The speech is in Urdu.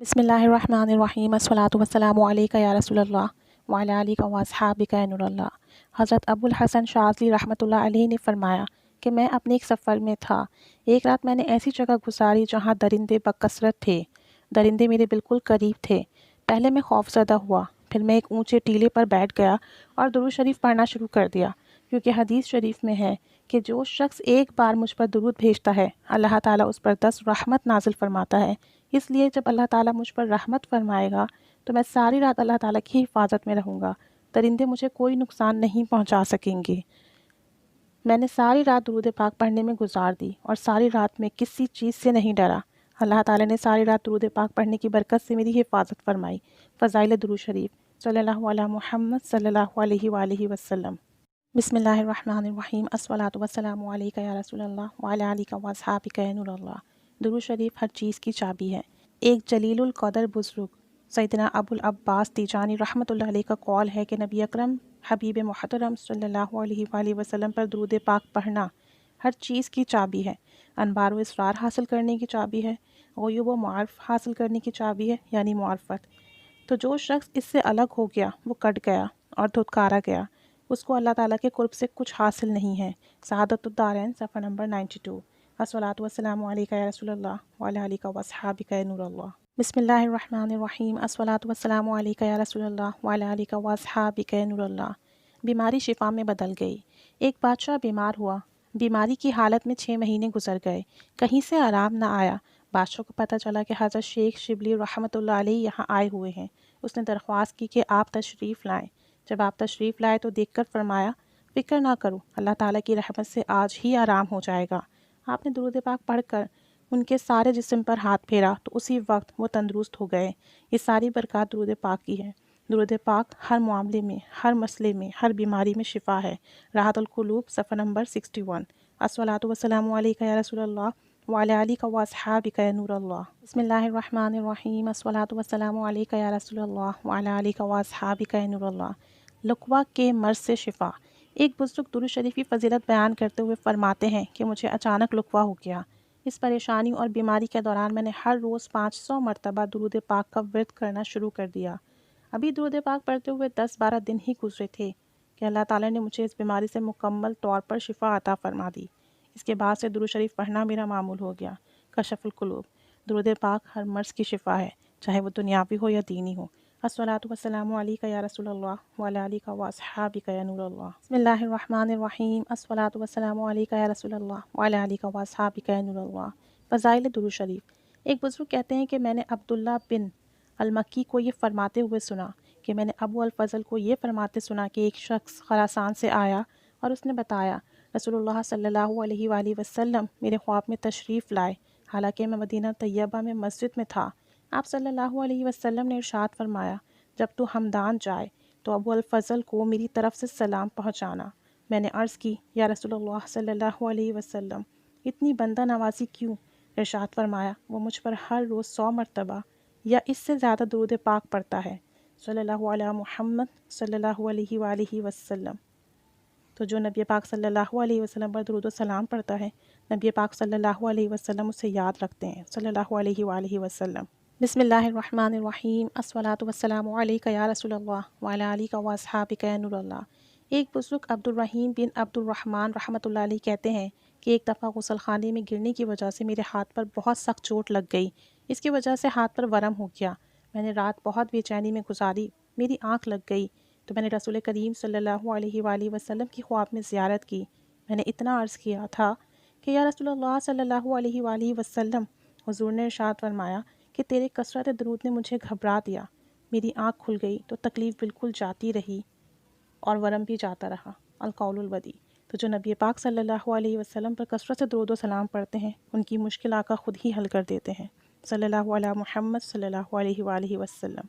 بسم اللہ الرحمن الرحیم الصلاۃ والسلام علیکہ یا رسول اللہ وعلی آلک و اصحابک یا نور اللہ۔ حضرت ابو الحسن شاذلی رحمۃ اللہ علیہ نے فرمایا کہ میں اپنے ایک سفر میں تھا۔ ایک رات میں نے ایسی جگہ گزاری جہاں درندے بکثرت تھے۔ درندے میرے بالکل قریب تھے۔ پہلے میں خوف زدہ ہوا، پھر میں ایک اونچے ٹیلے پر بیٹھ گیا اور درود شریف پڑھنا شروع کر دیا، کیونکہ حدیث شریف میں ہے کہ جو شخص ایک بار مجھ پر درود بھیجتا ہے اللہ تعالیٰ اس پر 10 رحمت نازل فرماتا ہے۔ اس لیے جب اللہ تعالیٰ مجھ پر رحمت فرمائے گا تو میں ساری رات اللہ تعالیٰ کی حفاظت میں رہوں گا، درندے مجھے کوئی نقصان نہیں پہنچا سکیں گے۔ میں نے ساری رات درود پاک پڑھنے میں گزار دی اور ساری رات میں کسی چیز سے نہیں ڈرا۔ اللہ تعالیٰ نے ساری رات درود پاک پڑھنے کی برکت سے میری حفاظت فرمائی۔ فضائل درود شریف صلی اللہ علیہ محمد صلی اللہ علیہ وآلہ وسلم۔ بسم اللہ الرحمن الرحیم الصلاۃ والسلام علیکہ یا رسول اللہ وعلی آلک و اصحابک یا نور اللہ۔ درود شریف ہر چیز کی چابی ہے۔ ایک جلیل القدر بزرگ سیدنا ابو العباس تیجانی رحمۃ اللہ علیہ کا قول ہے کہ نبی اکرم حبیب محترم صلی اللہ علیہ وآلہ وسلم پر درود پاک پڑھنا ہر چیز کی چابی ہے۔ انبار و اسرار حاصل کرنے کی چابی ہے، غیوب و معارف حاصل کرنے کی چابی ہے، یعنی معرفت۔ تو جو شخص اس سے الگ ہو گیا وہ کٹ گیا اور دھتکارا گیا، اس کو اللہ تعالیٰ کے قرب سے کچھ حاصل نہیں ہے۔ سعادت الدارین صفحہ نمبر 92۔ الصلاۃ والسلام علیکہ یا رسول اللہ وعلی آلک و اصحابک یا نور اللہ۔ بسم اللہ الرحمن الرحیم الصلاۃ والسلام علیکہ یا رسول اللہ وعلی آلک و اصحابک یا نور اللہ۔ بیماری شفا میں بدل گئی۔ ایک بادشاہ بیمار ہوا۔ بیماری کی حالت میں 6 مہینے گزر گئے، کہیں سے آرام نہ آیا۔ بادشاہ کو پتہ چلا کہ حضرت شیخ شبلی رحمۃ اللہ علیہ یہاں آئے ہوئے ہیں۔ اس نے درخواست کی کہ آپ تشریف لائیں۔ جب آپ تشریف لائے تو دیکھ کر فرمایا، فکر نہ کرو، اللہ تعالیٰ کی رحمت سے آج ہی آرام ہو جائے گا۔ آپ نے درود پاک پڑھ کر ان کے سارے جسم پر ہاتھ پھیرا تو اسی وقت وہ تندرست ہو گئے۔ یہ ساری برکات درود پاک کی ہے۔ درود پاک ہر معاملے میں، ہر مسئلے میں، ہر بیماری میں شفا ہے۔ راحت القلوب صفحہ نمبر 61۔ الصلاۃ والسلام علیکہ یا رسول اللہ وعلی آلک و اصحابک یا نور اللہ۔ بسم اللہ الرحمن الرحیم الصلاۃ والسلام علیکہ یا رسول اللہ وعلی آلک و اصحابک یا نور اللہ۔ لقوہ کے مرض سے شفا۔ ایک بزرگ درود شریف کی فضیلت بیان کرتے ہوئے فرماتے ہیں کہ مجھے اچانک لقوہ ہو گیا۔ اس پریشانی اور بیماری کے دوران میں نے ہر روز 500 مرتبہ درود پاک کا ورد کرنا شروع کر دیا۔ ابھی درود پاک پڑھتے ہوئے 10-12 دن ہی گزرے تھے کہ اللہ تعالیٰ نے مجھے اس بیماری سے مکمل طور پر شفا عطا فرما دی۔ اس کے بعد سے درود شریف پڑھنا میرا معمول ہو گیا۔ کشف القلوب۔ درود پاک ہر مرض کی شفا ہے، چاہے وہ دنیاوی ہو یا دینی ہو۔ الصلاۃ والسلام علیکہ یا رسول اللہ وعلی آلک و اصحابک یا نور اللہ۔ بسم اللہ الرحمن الرحیم الصلاۃ والسلام علیکہ یا رسول اللہ وعلی آلک و اصحابک یا نور اللہ۔ فضائل درود شریف۔ ایک بزرگ کہتے ہیں کہ میں نے عبداللہ بن المکی کو یہ فرماتے ہوئے سنا کہ میں نے ابو الفضل کو یہ فرماتے سنا کہ ایک شخص خراسان سے آیا اور اس نے بتایا، رسول اللہ صلی اللہ علیہ وآلہ وسلم میرے خواب میں تشریف لائے، حالانکہ میں مدینہ طیبہ میں مسجد میں تھا۔ آپ صلی اللہ علیہ وسلم نے ارشاد فرمایا، جب تو ہمدان جائے تو ابو الفضل کو میری طرف سے سلام پہنچانا۔ میں نے عرض کی، یا رسول اللہ صلی اللہ علیہ وسلم، اتنی بندہ نوازی کیوں؟ ارشاد فرمایا، وہ مجھ پر ہر روز 100 مرتبہ یا اس سے زیادہ درود پاک پڑھتا ہے، صلی اللہ علیہ محمد صلی اللہ علیہ وآلہ وسلم۔ تو جو نبی پاک صلی اللہ علیہ وسلم پر درود و سلام پڑھتا ہے، نبی پاک صلی اللہ علیہ وسلم اسے یاد رکھتے ہیں، صلی اللہ علیہ وآلہ وسلم۔ بسم اللہ الرحمن الرحیم الصلاۃ والسلام علیکہ یا رسول اللہ وعلی آلک و اصحابک یا نور اللہ۔ ایک بزرگ عبد الرحیم بن عبد الرحمن رحمۃ اللہ علیہ کہتے ہیں کہ ایک دفعہ غسل خانے میں گرنے کی وجہ سے میرے ہاتھ پر بہت سخت چوٹ لگ گئی۔ اس کی وجہ سے ہاتھ پر ورم ہو گیا۔ میں نے رات بہت بے چینی میں گزاری، میری آنکھ لگ گئی تو میں نے رسول کریم صلی اللہ علیہ وآلہ وسلم کی خواب میں زیارت کی۔ میں نے اتنا عرض کیا تھا کہ یا رسول اللہ صلی اللہ علیہ وآلہ وسلم، حضور نے ارشاد فرمایا کہ تیرے کثرت درود نے مجھے گھبرا دیا، میری آنکھ کھل گئی تو تکلیف بالکل جاتی رہی اور ورم بھی جاتا رہا۔ القول البدی۔ تو جو نبی پاک صلی اللہ علیہ وسلم پر کثرت سے درود و سلام پڑھتے ہیں، ان کی مشکل آقا خود ہی حل کر دیتے ہیں، صلی اللہ علیہ محمد صلی اللہ علیہ وآلہ وسلم۔